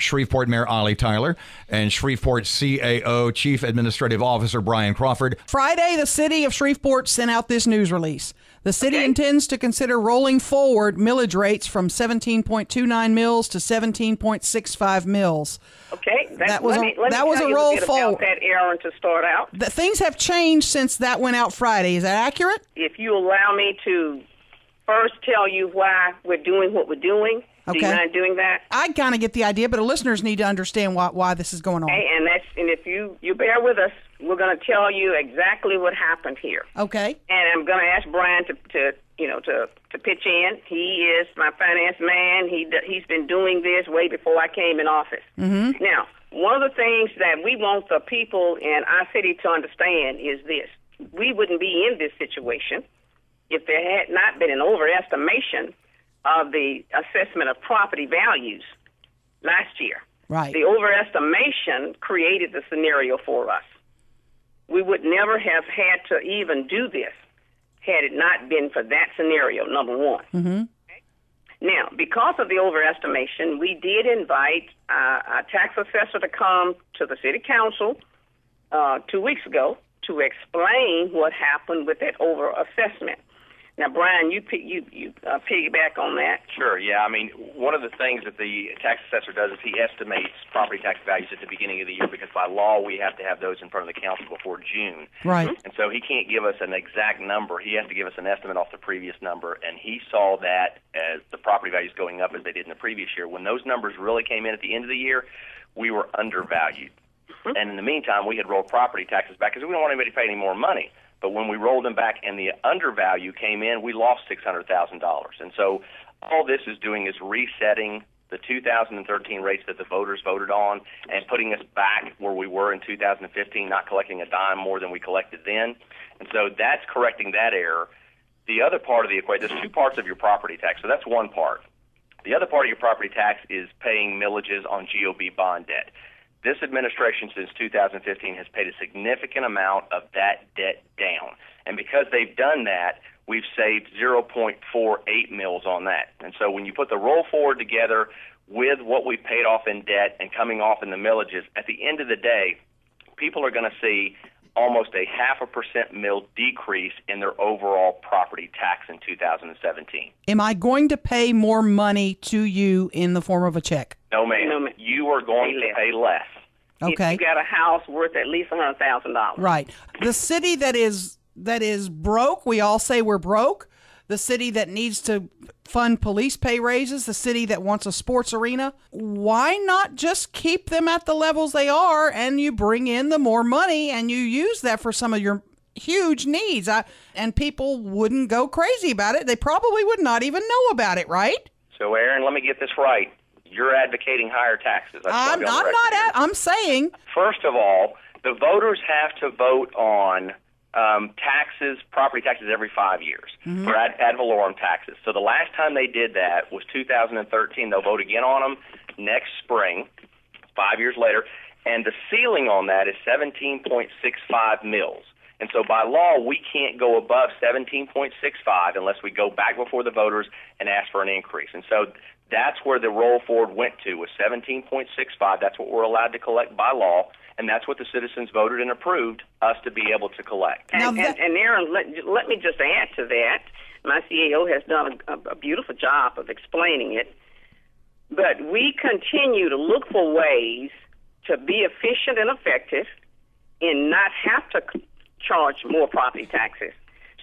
Shreveport Mayor Ollie Tyler, and Shreveport CAO Chief Administrative Officer Brian Crawford. Friday, the city of Shreveport sent out this news release. The city intends to consider rolling forward millage rates from 17.29 mils to 17.65 mils. Okay, that was a roll forward. That, Erin, to start out. Things have changed since that went out Friday. Is that accurate? If you allow me to first tell you why we're doing what we're doing. Okay. Do you mind doing that? I kind of get the idea, but the listeners need to understand why this is going on. Okay, and if you bear with us, we're going to tell you exactly what happened here. Okay. And I'm going to ask Brian to pitch in. He is my finance man. He's been doing this way before I came in office. Mm-hmm. Now, one of the things that we want the people in our city to understand is this: we wouldn't be in this situation if there had not been an overestimation of the assessment of property values last year. Right. The overestimation created the scenario for us. We would never have had to even do this had it not been for that scenario, number one. Mm-hmm. Okay? Now, because of the overestimation, we did invite a tax assessor to come to the city council 2 weeks ago to explain what happened with that overassessment. Now, Brian, you piggyback on that. Sure, yeah. I mean, one of the things that the tax assessor does is he estimates property tax values at the beginning of the year because by law we have to have those in front of the council before June. Right. And so he can't give us an exact number. He has to give us an estimate off the previous number, and he saw that as the property values going up as they did in the previous year. When those numbers really came in at the end of the year, we were undervalued. Mm-hmm. And in the meantime, we had rolled property taxes back because we don't want anybody to pay any more money. But when we rolled them back and the undervalue came in, we lost $600,000. And so all this is doing is resetting the 2013 rates that the voters voted on and putting us back where we were in 2015, not collecting a dime more than we collected then. And so that's correcting that error. The other part of the equation, there's two parts of your property tax, so that's one part. The other part of your property tax is paying millages on GOB bond debt. This administration since 2015 has paid a significant amount of that debt down. And because they've done that, we've saved 0.48 mils on that. And so when you put the roll forward together with what we've paid off in debt and coming off in the millages, at the end of the day, people are going to see almost a 0.5% mill decrease in their overall property tax in 2017. Am I going to pay more money to you in the form of a check? No, ma'am. No, ma'am. You are going to pay less. Okay. If you got a house worth at least $100,000. Right. The city that is broke, we all say we're broke. The city that needs to fund police pay raises, the city that wants a sports arena. Why not just keep them at the levels they are and you bring in the more money and you use that for some of your huge needs? And people wouldn't go crazy about it. They probably would not even know about it, right? So, Erin, let me get this right. You're advocating higher taxes. I'm saying. First of all, the voters have to vote on taxes, property taxes every 5 years, for ad valorem taxes. So the last time they did that was 2013. They'll vote again on them next spring, 5 years later, and the ceiling on that is 17.65 mils. And so by law, we can't go above 17.65 unless we go back before the voters and ask for an increase. And so that's where the roll forward went to, was 17.65. That's what we're allowed to collect by law, and that's what the citizens voted and approved us to be able to collect. And Erin, let me just add to that. My CAO has done a beautiful job of explaining it, but we continue to look for ways to be efficient and effective and not have to charge more property taxes.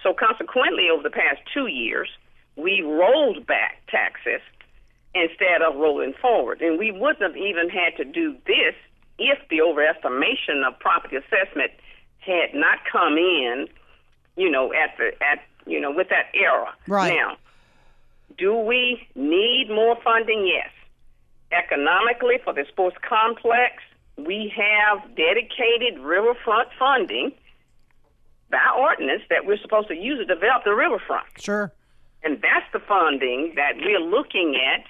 So consequently, over the past 2 years, we rolled back taxes instead of rolling forward. And we wouldn't have even had to do this if the overestimation of property assessment had not come in, with that error. Right. Now, do we need more funding? Yes. Economically, for the sports complex, we have dedicated riverfront funding by ordinance that we're supposed to use to develop the riverfront. Sure. And that's the funding that we're looking at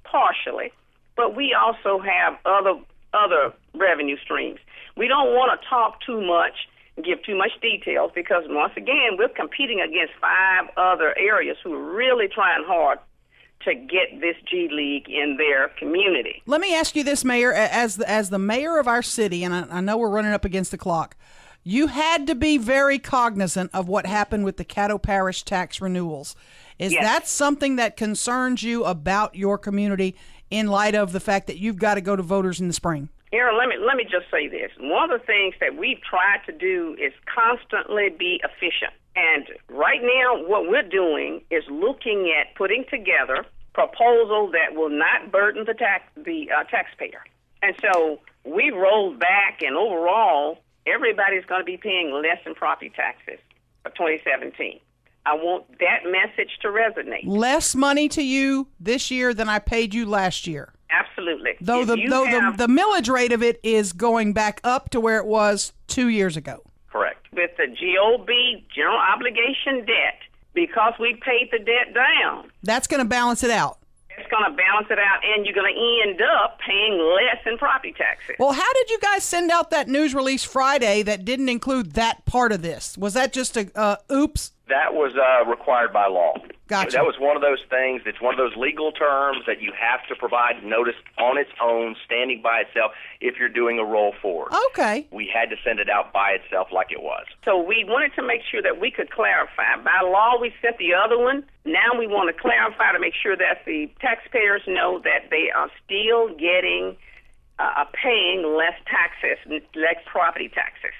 partially, but we also have other revenue streams. We don't want to talk too much and give too much details because, once again, we're competing against 5 other areas who are really trying hard to get this G League in their community. Let me ask you this, Mayor, as the mayor of our city, and I know we're running up against the clock, you had to be very cognizant of what happened with the Caddo Parish tax renewals. Is Yes. that something that concerns you about your community in light of the fact that you've got to go to voters in the spring? Erin, let me just say this. One of the things that we've tried to do is constantly be efficient. And right now, what we're doing is looking at putting together proposals that will not burden the taxpayer. And so we rolled back, and overall, everybody's going to be paying less in property taxes for 2017. I want that message to resonate. Less money to you this year than I paid you last year. Absolutely. Though the millage rate of it is going back up to where it was 2 years ago. Correct. With the GOB, general obligation debt, because we paid the debt down, That's going to balance it out. it's going to balance it out, and you're going to end up paying less in property taxes. Well, how did you guys send out that news release Friday that didn't include that part of this? Was that just a oops? That was required by law. Gotcha. That was one of those things. It's one of those legal terms that you have to provide notice on its own, standing by itself, if you're doing a roll forward. Okay. We had to send it out by itself like it was. So we wanted to make sure that we could clarify. By law, we sent the other one. Now we want to clarify to make sure that the taxpayers know that they are still getting paying less taxes, less property taxes.